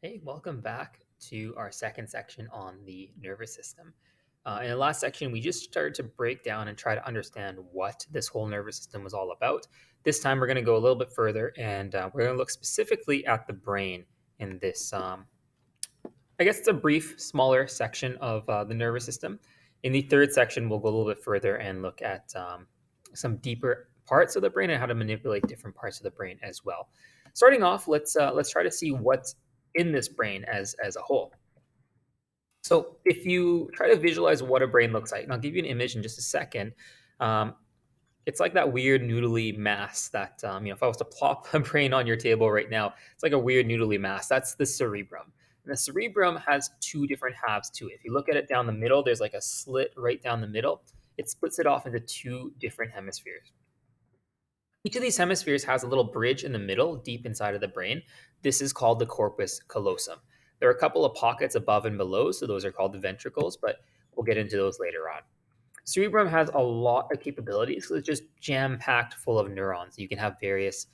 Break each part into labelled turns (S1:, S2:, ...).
S1: Hey, welcome back to our second section on the nervous system. In the last section, we just started to break down and try to understand what this whole nervous system was all about. This time, we're going to go a little bit further and we're going to look specifically at the brain in this. I guess it's a brief, smaller section of the nervous system. In the third section, we'll go a little bit further and look at some deeper parts of the brain and how to manipulate different parts of the brain as well. Starting off, let's try to see what's in this brain as a whole. So, if you try to visualize what a brain looks like, and I'll give you an image in just a second. Um, it's like that weird noodly mass that if I was to plop a brain on your table right now, it's like a weird noodly mass. That's the cerebrum. And the cerebrum has two different halves to it. If you look at it down the middle, there's like a slit right down the middle. It splits it off into two different hemispheres. Each of these hemispheres has a little bridge in the middle, deep inside of the brain. This is called the corpus callosum. There are a couple of pockets above and below, so those are called the ventricles, but we'll get into those later on. Cerebrum has a lot of capabilities. So it's just jam packed full of neurons. You can have various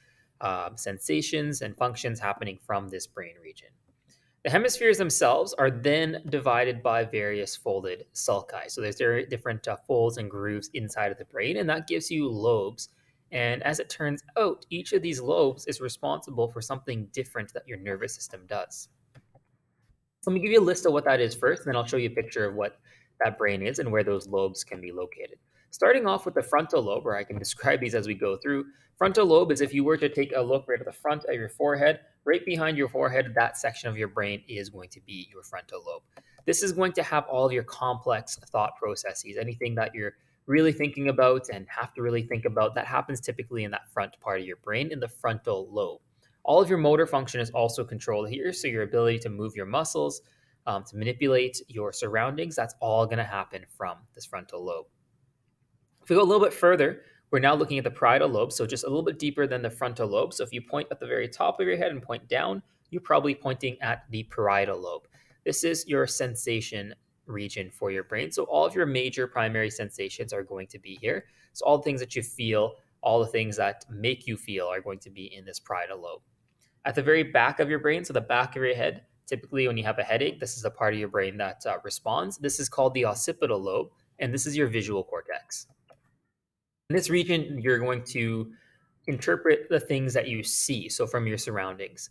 S1: sensations and functions happening from this brain region. The hemispheres themselves are then divided by various folded sulci. So there's different folds and grooves inside of the brain, and that gives you lobes. And as it turns out, each of these lobes is responsible for something different that your nervous system does. So let me give you a list of what that is first, and then I'll show you a picture of what that brain is and where those lobes can be located. Starting off with the frontal lobe, or I can describe these as we go through. Frontal lobe is if you were to take a look right at the front of your forehead, right behind your forehead, that section of your brain is going to be your frontal lobe. This is going to have all of your complex thought processes, anything that you're really thinking about and have to really think about, that happens typically in that front part of your brain, in the frontal lobe. All of your motor function is also controlled here. So your ability to move your muscles, to manipulate your surroundings, that's all going to happen from this frontal lobe. If we go a little bit further, we're now looking at the parietal lobe, so just a little bit deeper than the frontal lobe. So if you point at the very top of your head and point down, you're probably pointing at the parietal lobe. This is your sensation region for your brain. So all of your major primary sensations are going to be here. So all the things that you feel, all the things that make you feel are going to be in this parietal lobe. At the very back of your brain, so the back of your head, typically when you have a headache, this is the part of your brain that responds. This is called the occipital lobe, and this is your visual cortex. In this region, you're going to interpret the things that you see, so from your surroundings.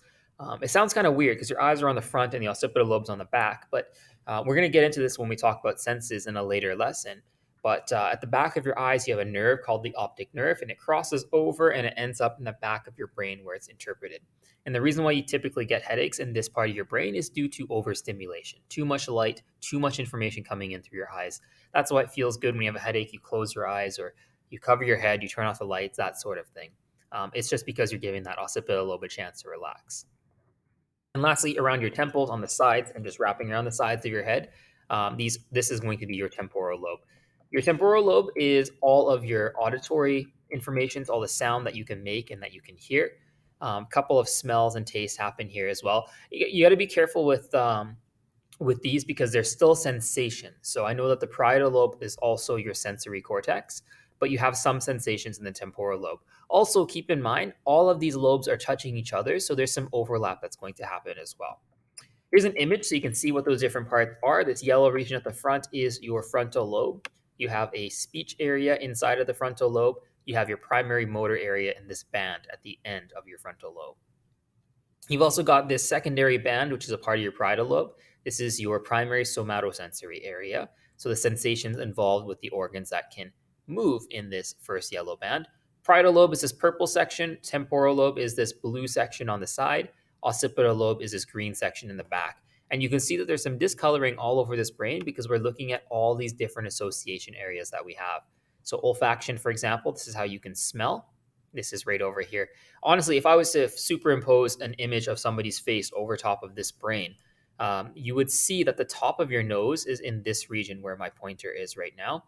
S1: It sounds kind of weird because your eyes are on the front and the occipital lobe's on the back, but we're going to get into this when we talk about senses in a later lesson. But at the back of your eyes, you have a nerve called the optic nerve, and it crosses over and it ends up in the back of your brain where it's interpreted. And the reason why you typically get headaches in this part of your brain is due to overstimulation. Too much light, too much information coming in through your eyes. That's why it feels good when you have a headache, you close your eyes or you cover your head, you turn off the lights, that sort of thing. It's just because you're giving that occipital lobe a chance to relax. And lastly, around your temples on the sides and just wrapping around the sides of your head, this is going to be your temporal lobe. Your temporal lobe is all of your auditory information, all the sound that you can make and that you can hear. A couple of smells and tastes happen here as well. You got to be careful with these because they're still sensations. So I know that the parietal lobe is also your sensory cortex, but you have some sensations in the temporal lobe. Also, keep in mind, all of these lobes are touching each other, so there's some overlap that's going to happen as well. Here's an image so you can see what those different parts are. This yellow region at the front is your frontal lobe. You have a speech area inside of the frontal lobe. You have your primary motor area in this band at the end of your frontal lobe. You've also got this secondary band, which is a part of your parietal lobe. This is your primary somatosensory area. So the sensations involved with the organs that can move in this first yellow band. Parietal lobe is this purple section. Temporal lobe is this blue section on the side. Occipital lobe is this green section in the back. And you can see that there's some discoloring all over this brain because we're looking at all these different association areas that we have. So olfaction, for example, this is how you can smell. This is right over here. Honestly, if I was to superimpose an image of somebody's face over top of this brain, you would see that the top of your nose is in this region where my pointer is right now.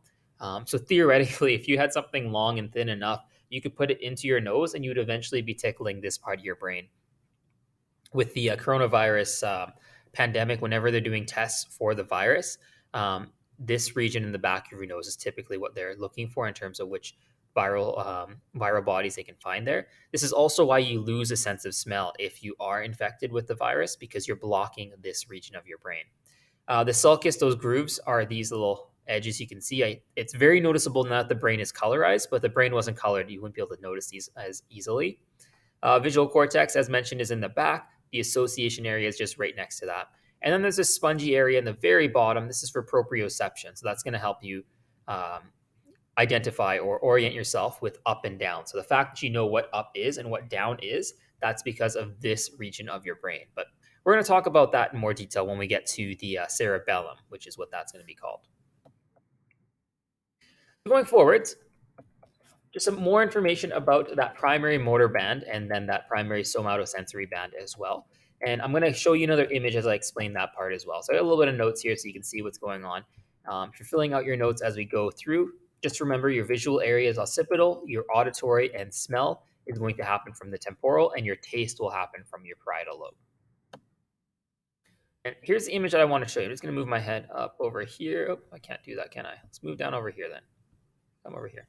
S1: So theoretically, if you had something long and thin enough, you could put it into your nose and you would eventually be tickling this part of your brain. With the coronavirus pandemic, whenever they're doing tests for the virus, this region in the back of your nose is typically what they're looking for in terms of which viral bodies they can find there. This is also why you lose a sense of smell if you are infected with the virus, because you're blocking this region of your brain. The sulcus, those grooves, are these little edges you can see. It's very noticeable now that the brain is colorized, but if the brain wasn't colored, you wouldn't be able to notice these as easily. Visual cortex, as mentioned, is in the back. The association area is just right next to that. And then there's a spongy area in the very bottom. This is for proprioception. So that's going to help you um, identify or orient yourself with up and down. So the fact that you know what up is and what down is, that's because of this region of your brain. But we're going to talk about that in more detail when we get to the cerebellum, which is what that's going to be called. Going forward, just some more information about that primary motor band and then that primary somatosensory band as well. And I'm going to show you another image as I explain that part as well. So I got a little bit of notes here so you can see what's going on. If you're filling out your notes as we go through, just remember your visual area is occipital, your auditory and smell is going to happen from the temporal, and your taste will happen from your parietal lobe. And here's the image that I want to show you. I'm just going to move my head up over here. Oh, I can't do that, can I? Let's move down over here then. Come over here.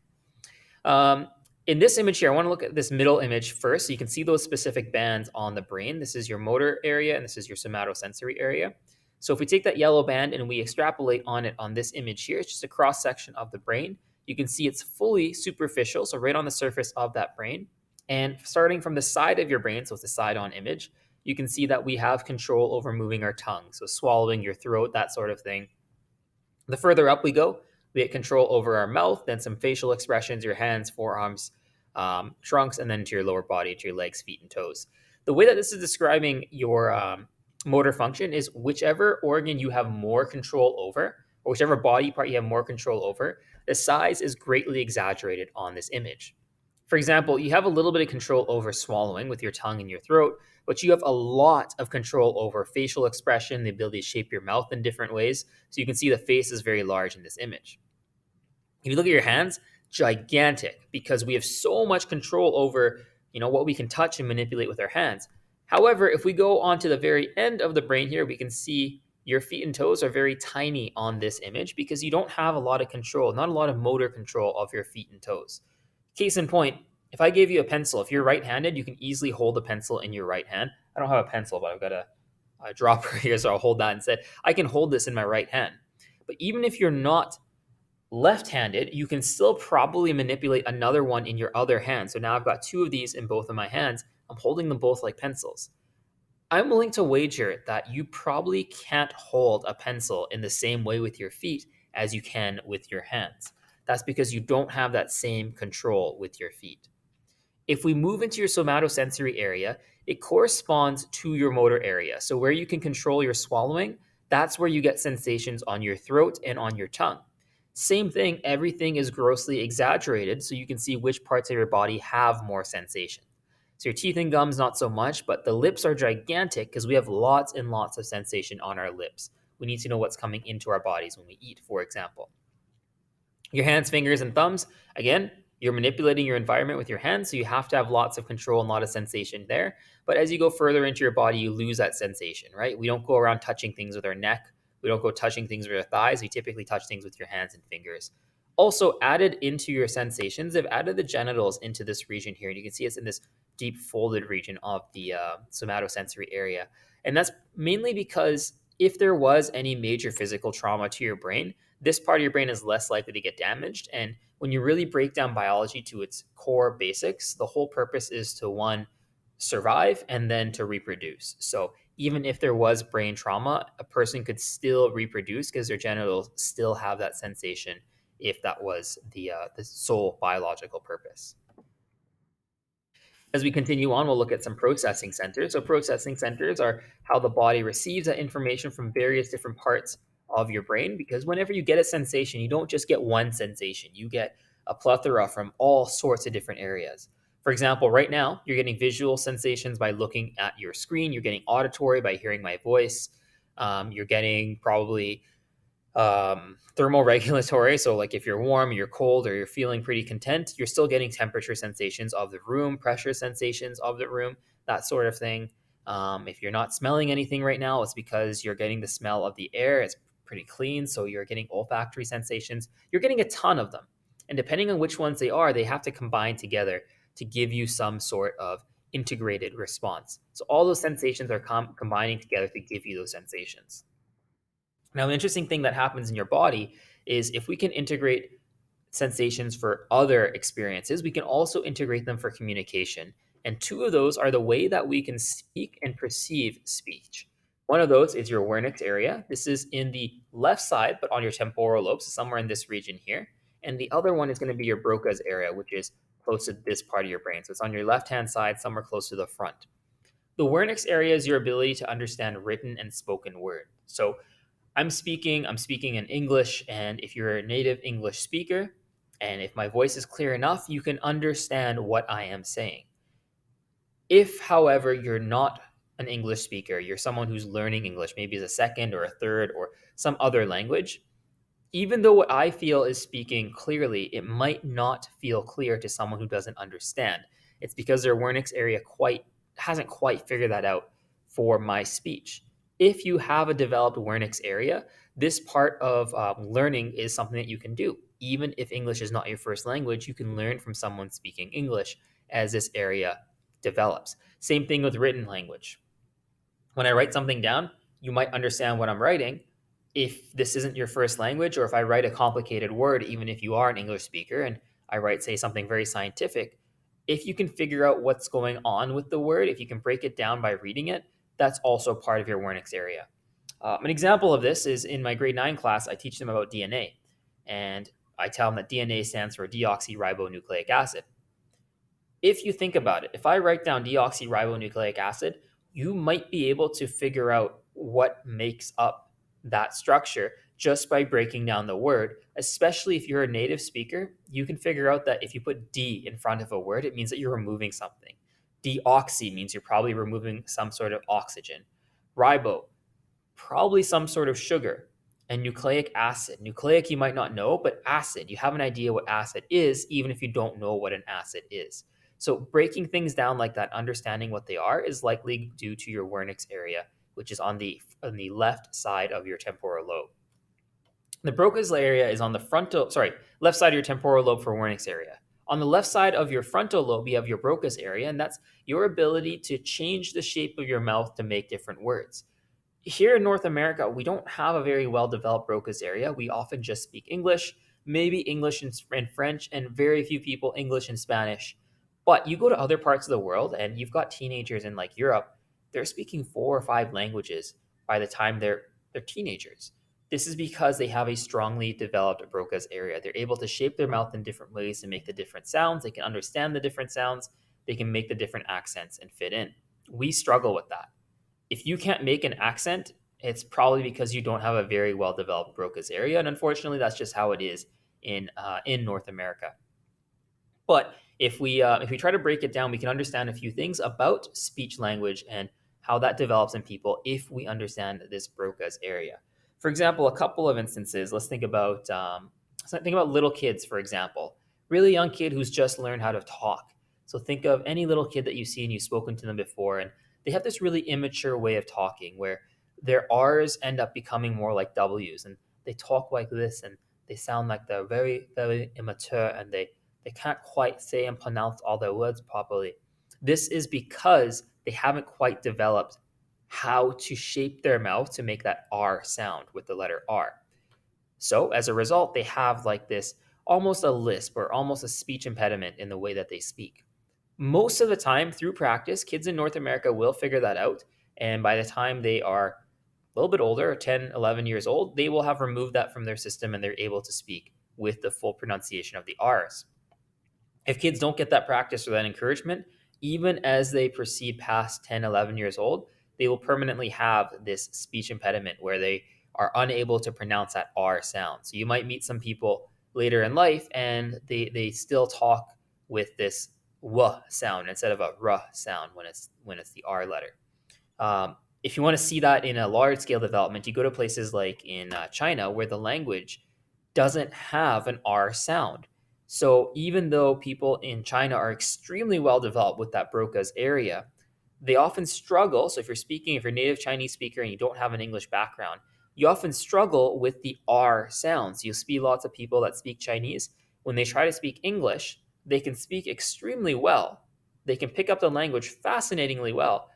S1: In this image here, I want to look at this middle image first so you can see those specific bands on the brain. This is your motor area and this is your somatosensory area. So if we take that yellow band and we extrapolate on it on this image here, it's just a cross section of the brain. You can see it's fully superficial, so right on the surface of that brain. And starting from the side of your brain, so it's a side-on image, you can see that we have control over moving our tongue, so swallowing, your throat, that sort of thing. The further up we go, we get control over our mouth, then some facial expressions, your hands, forearms, trunks, and then to your lower body, to your legs, feet, and toes. The way that this is describing your motor function is whichever organ you have more control over, or whichever body part you have more control over, the size is greatly exaggerated on this image. For example, you have a little bit of control over swallowing with your tongue and your throat, but you have a lot of control over facial expression, the ability to shape your mouth in different ways. So you can see the face is very large in this image. If you look at your hands, gigantic, because we have so much control over, what we can touch and manipulate with our hands. However, if we go on to the very end of the brain here, we can see your feet and toes are very tiny on this image because you don't have a lot of control, not a lot of motor control of your feet and toes. Case in point, if I gave you a pencil, if you're right-handed, you can easily hold a pencil in your right hand. I don't have a pencil, but I've got a dropper here, so I'll hold that instead. I can hold this in my right hand. But even if you're not left-handed, you can still probably manipulate another one in your other hand. So now I've got two of these in both of my hands. I'm holding them both like pencils. I'm willing to wager that you probably can't hold a pencil in the same way with your feet as you can with your hands. That's because you don't have that same control with your feet. If we move into your somatosensory area, it corresponds to your motor area. So where you can control your swallowing, that's where you get sensations on your throat and on your tongue. Same thing, everything is grossly exaggerated so you can see which parts of your body have more sensation. So your teeth and gums, not so much, but the lips are gigantic because we have lots and lots of sensation on our lips. We need to know what's coming into our bodies when we eat, for example. Your hands, fingers, and thumbs, again, you're manipulating your environment with your hands, so you have to have lots of control and a lot of sensation there. But as you go further into your body, you lose that sensation, right? We don't go around touching things with our neck. We don't go touching things with our thighs. We typically touch things with your hands and fingers. Also, added into your sensations, they've added the genitals into this region here. And you can see it's in this deep folded region of the somatosensory area. And that's mainly because if there was any major physical trauma to your brain, this part of your brain is less likely to get damaged. And when you really break down biology to its core basics, the whole purpose is to, one, survive and then to reproduce. So even if there was brain trauma, a person could still reproduce because their genitals still have that sensation if that was the sole biological purpose. As we continue on, we'll look at some processing centers. So processing centers are how the body receives that information from various different parts of your brain, because whenever you get a sensation, you don't just get one sensation. You get a plethora from all sorts of different areas. For example, right now, you're getting visual sensations by looking at your screen. You're getting auditory by hearing my voice. You're getting probably thermoregulatory. So like if you're warm, you're cold, or you're feeling pretty content, you're still getting temperature sensations of the room, pressure sensations of the room, that sort of thing. If you're not smelling anything right now, it's because you're getting the smell of the air. It's pretty clean. So you're getting olfactory sensations. You're getting a ton of them. And depending on which ones they are, they have to combine together to give you some sort of integrated response. So all those sensations are combining together to give you those sensations. Now, the interesting thing that happens in your body is if we can integrate sensations for other experiences, we can also integrate them for communication. And two of those are the way that we can speak and perceive speech. One of those is your Wernicke's area. This is in the left side, but on your temporal lobe, so somewhere in this region here. And the other one is going to be your Broca's area, which is close to this part of your brain. So it's on your left hand side, somewhere close to the front. The Wernicke's area is your ability to understand written and spoken word. So I'm speaking in English, and if you're a native English speaker, and if my voice is clear enough, you can understand what I am saying. If, however, you're not an English speaker, you're someone who's learning English, maybe as a second or a third or some other language, even though what I feel is speaking clearly, it might not feel clear to someone who doesn't understand. It's because their Wernicke's area hasn't quite figured that out for my speech. If you have a developed Wernicke's area, this part of learning is something that you can do. Even if English is not your first language, you can learn from someone speaking English as this area develops. Same thing with written language. When I write something down, you might understand what I'm writing. If this isn't your first language, or if I write a complicated word, even if you are an English speaker and I write, say, something very scientific, if you can figure out what's going on with the word, if you can break it down by reading it, that's also part of your Wernicke's area. An example of this is in my grade 9 class, I teach them about DNA. And I tell them that DNA stands for deoxyribonucleic acid. If you think about it, if I write down deoxyribonucleic acid, you might be able to figure out what makes up that structure just by breaking down the word. Especially if you're a native speaker, you can figure out that if you put D in front of a word, it means that you're removing something. Deoxy means you're probably removing some sort of oxygen. Ribo, probably some sort of sugar. And nucleic acid. Nucleic you might not know, but acid, you have an idea what acid is, even if you don't know what an acid is. So breaking things down like that, understanding what they are, is likely due to your Wernicke's area, which is on the left side of your temporal lobe. The Broca's area is on the left side of your temporal lobe for Wernicke's area. On the left side of your frontal lobe, you have your Broca's area, and that's your ability to change the shape of your mouth to make different words. Here in North America, we don't have a very well developed Broca's area. We often just speak English, maybe English and French, and very few people English and Spanish. But you go to other parts of the world and you've got teenagers in like Europe, they're speaking 4 or 5 languages by the time they're teenagers. This is because they have a strongly developed Broca's area. They're able to shape their mouth in different ways to make the different sounds. They can understand the different sounds. They can make the different accents and fit in. We struggle with that. If you can't make an accent, it's probably because you don't have a very well developed Broca's area, and unfortunately, that's just how it is in North America. But if we try to break it down, we can understand a few things about speech language and how that develops in people if we understand this Broca's area. For example, a couple of instances. Let's think about little kids, for example. Really young kid who's just learned how to talk. So think of any little kid that you see and you've spoken to them before, and they have this really immature way of talking where their R's end up becoming more like W's, and they talk like this, and they sound like they're very, very immature, and they can't quite say and pronounce all their words properly. This is because they haven't quite developed how to shape their mouth to make that R sound with the letter R. So as a result, they have like this almost a lisp or almost a speech impediment in the way that they speak. Most of the time, through practice, kids in North America will figure that out. And by the time they are a little bit older, 10, 11 years old, they will have removed that from their system and they're able to speak with the full pronunciation of the R's. If kids don't get that practice or that encouragement, even as they proceed past 10, 11 years old, they will permanently have this speech impediment where they are unable to pronounce that R sound. So you might meet some people later in life and they still talk with this W sound instead of a R sound when it's the R letter. If you want to see that in a large scale development, you go to places like in China where the language doesn't have an R sound. So even though people in China are extremely well developed with that Broca's area, they often struggle. So if you're a native Chinese speaker and you don't have an English background, you often struggle with the R sounds. You'll see lots of people that speak Chinese, When they try to speak English, they can speak extremely well. They can pick up the language fascinatingly well,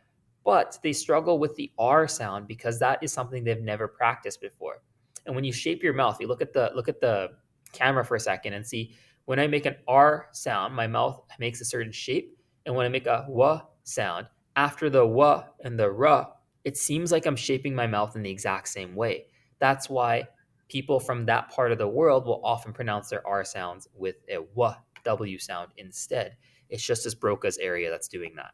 S1: but they struggle with the R sound because that is something they've never practiced before. And when you shape your mouth, you look at the camera for a second and see when I make an R sound, my mouth makes a certain shape, and when I make a W sound, after the W and the R, it seems like I'm shaping my mouth in the exact same way. That's why people from that part of the world will often pronounce their R sounds with a W sound instead. It's just this Broca's area that's doing that.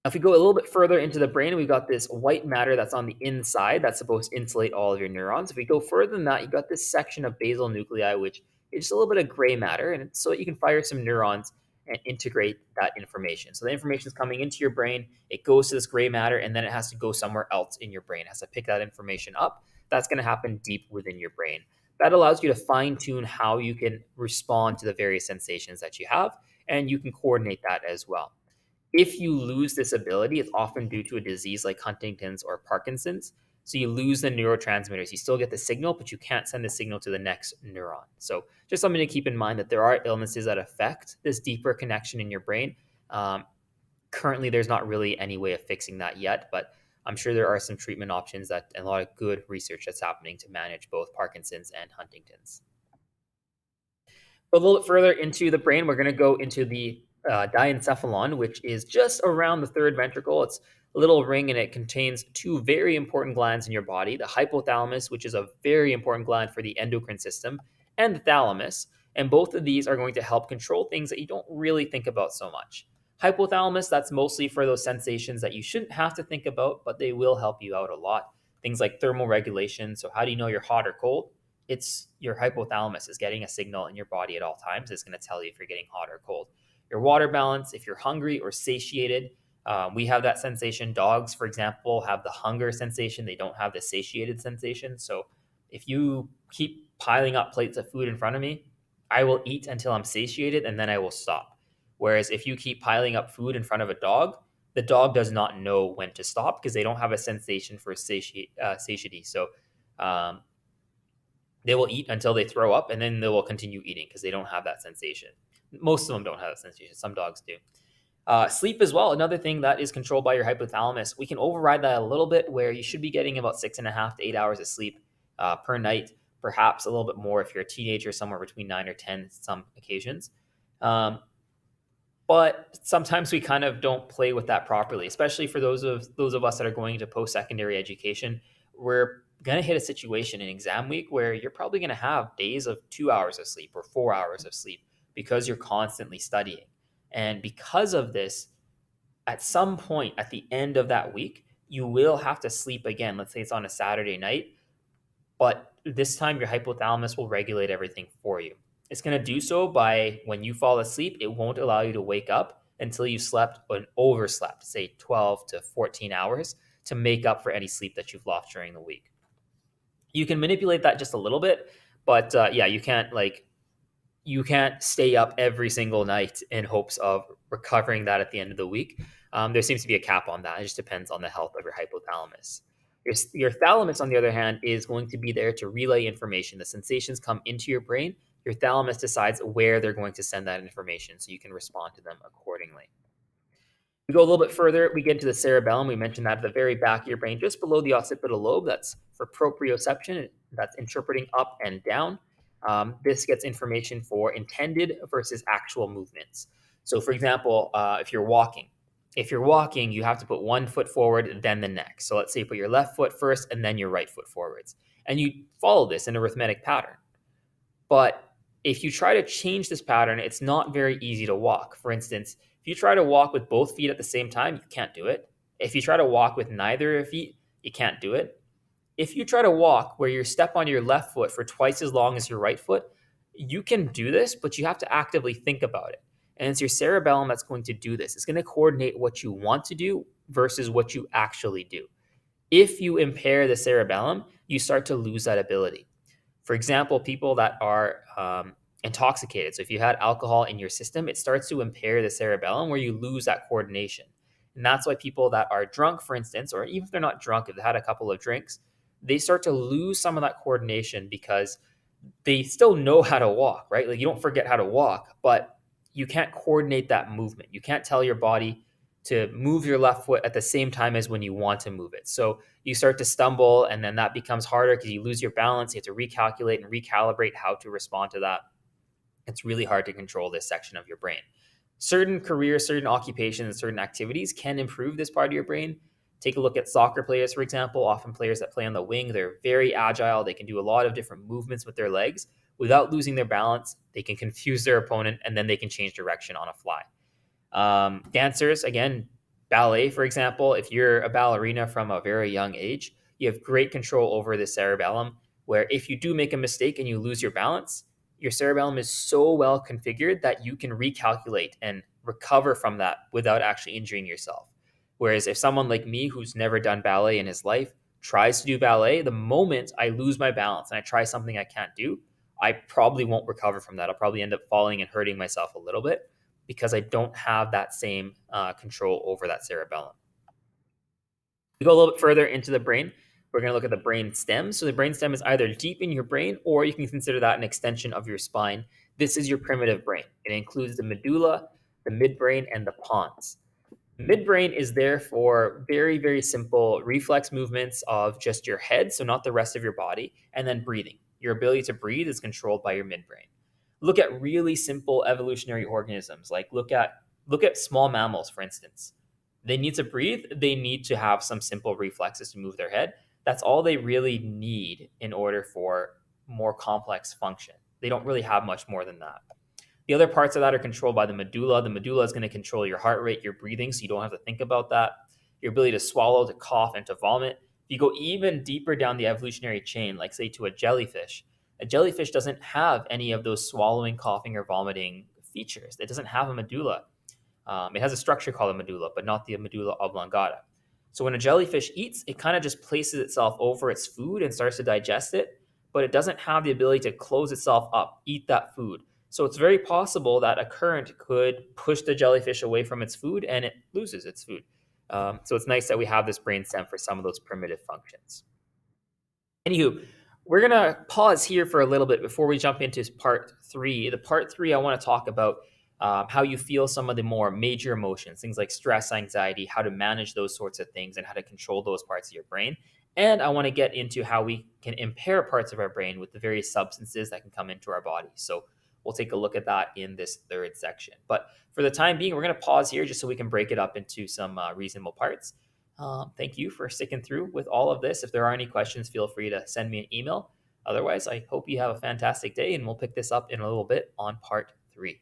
S1: If we go a little bit further into the brain, we've got this white matter that's on the inside that's supposed to insulate all of your neurons. If we go further than that, you've got this section of basal nuclei, which is just a little bit of gray matter, and it's so that you can fire some neurons and integrate that information. So the information is coming into your brain, it goes to this gray matter, and then it has to go somewhere else in your brain. It has to pick that information up. That's going to happen deep within your brain. That allows you to fine tune how you can respond to the various sensations that you have, and you can coordinate that as well. If you lose this ability, it's often due to a disease like Huntington's or Parkinson's. So you lose the neurotransmitters. You still get the signal, but you can't send the signal to the next neuron. So just something to keep in mind that there are illnesses that affect this deeper connection in your brain. Um, Currently, there's not really any way of fixing that yet, but I'm sure there are some treatment options that and a lot of good research that's happening to manage both Parkinson's and Huntington's. A little bit further into the brain, we're going to go into the diencephalon, which is just around the third ventricle. It's a little ring and it contains two very important glands in your body, the hypothalamus, which is a very important gland for the endocrine system, and the thalamus. And both of these are going to help control things that you don't really think about so much. Hypothalamus, that's mostly for those sensations that you shouldn't have to think about, but they will help you out a lot. Things like thermal regulation. So, how do you know you're hot or cold? It's your hypothalamus is getting a signal in your body at all times. It's going to tell you if you're getting hot or cold. Your water balance, if you're hungry or satiated, we have that sensation. Dogs, for example, have the hunger sensation. They don't have the satiated sensation. So if you keep piling up plates of food in front of me, I will eat until I'm satiated and then I will stop. Whereas if you keep piling up food in front of a dog, the dog does not know when to stop because they don't have a sensation for satiety. So um, they will eat until they throw up and then they will continue eating because they don't have that sensation. Most of them don't have that sensation. Some dogs do. Sleep as well, another thing that is controlled by your hypothalamus. We can override that a little bit where you should be getting about 6.5 to 8 hours of sleep per night, perhaps a little bit more if you're a teenager, somewhere between 9 or 10 some occasions. Um, but sometimes we kind of don't play with that properly, especially for those of us that are going into post-secondary education. We're going to hit a situation in exam week where you're probably going to have days of 2 hours of sleep or 4 hours of sleep because you're constantly studying. And because of this, at some point at the end of that week, you will have to sleep again. Let's say it's on a Saturday night, but this time your hypothalamus will regulate everything for you. It's going to do so by when you fall asleep, it won't allow you to wake up until you slept and overslept, say 12 to 14 hours, to make up for any sleep that you've lost during the week. You can manipulate that just a little bit, but yeah, you can't stay up every single night in hopes of recovering that at the end of the week. There seems to be a cap on that. It just depends on the health of your hypothalamus. Your thalamus, on the other hand, is going to be there to relay information. The sensations come into your brain. Your thalamus decides where they're going to send that information so you can respond to them accordingly. We go a little bit further, we get into the cerebellum. We mentioned that at the very back of your brain, just below the occipital lobe. That's for proprioception. That's interpreting up and down. This gets information for intended versus actual movements. So, for example, if you're walking, you have to put one foot forward, then the next. So, let's say you put your left foot first and then your right foot forwards. And you follow this in a arithmetic pattern. But if you try to change this pattern, it's not very easy to walk. For instance, if you try to walk with both feet at the same time, you can't do it. If you try to walk with neither of your feet, you can't do it. If you try to walk where you step on your left foot for twice as long as your right foot, you can do this, but you have to actively think about it. And it's your cerebellum that's going to do this. It's going to coordinate what you want to do versus what you actually do. If you impair the cerebellum, you start to lose that ability. For example, people that are intoxicated. So if you had alcohol in your system, it starts to impair the cerebellum where you lose that coordination. And that's why people that are drunk, for instance, or even if they're not drunk, if they had a couple of drinks, they start to lose some of that coordination because they still know how to walk, right? Like you don't forget how to walk, but you can't coordinate that movement. You can't tell your body to move your left foot at the same time as when you want to move it. So you start to stumble, and then that becomes harder because you lose your balance. You have to recalculate and recalibrate how to respond to that. It's really hard to control this section of your brain. Certain careers, certain occupations, certain activities can improve this part of your brain. Take a look at soccer players, for example, often players that play on the wing. They're very agile. They can do a lot of different movements with their legs without losing their balance. They can confuse their opponent, and then they can change direction on a fly. Dancers, again, ballet, for example, if you're a ballerina from a very young age, you have great control over the cerebellum, where if you do make a mistake and you lose your balance, your cerebellum is so well configured that you can recalculate and recover from that without actually injuring yourself. Whereas if someone like me who's never done ballet in his life tries to do ballet, the moment I lose my balance and I try something I can't do, I probably won't recover from that. I'll probably end up falling and hurting myself a little bit because I don't have that same control over that cerebellum. We go a little bit further into the brain. We're going to look at the brain stem. So the brain stem is either deep in your brain, or you can consider that an extension of your spine. This is your primitive brain. It includes the medulla, the midbrain, and the pons. Midbrain is there for very, very simple reflex movements of just your head, so not the rest of your body, and then breathing. Your ability to breathe is controlled by your midbrain. Look at really simple evolutionary organisms, like look at small mammals, for instance. They need to breathe, they need to have some simple reflexes to move their head. That's all they really need in order for more complex function. They don't really have much more than that. The other parts of that are controlled by the medulla. The medulla is going to control your heart rate, your breathing, so you don't have to think about that. Your ability to swallow, to cough, and to vomit. If you go even deeper down the evolutionary chain, like say to a jellyfish doesn't have any of those swallowing, coughing, or vomiting features. It doesn't have a medulla. It has a structure called a medulla, but not the medulla oblongata. So when a jellyfish eats, it kind of just places itself over its food and starts to digest it, but it doesn't have the ability to close itself up, eat that food. So it's very possible that a current could push the jellyfish away from its food and it loses its food. So it's nice that we have this brain stem for some of those primitive functions. Anywho, we're going to pause here for a little bit before we jump into part three. The part three, I want to talk about how you feel some of the more major emotions, things like stress, anxiety, how to manage those sorts of things, and how to control those parts of your brain. And I want to get into how we can impair parts of our brain with the various substances that can come into our body. So we'll take a look at that in this third section. But for the time being, we're going to pause here just so we can break it up into some reasonable parts. Thank you for sticking through with all of this. If there are any questions, feel free to send me an email. Otherwise, I hope you have a fantastic day, and we'll pick this up in a little bit on part three.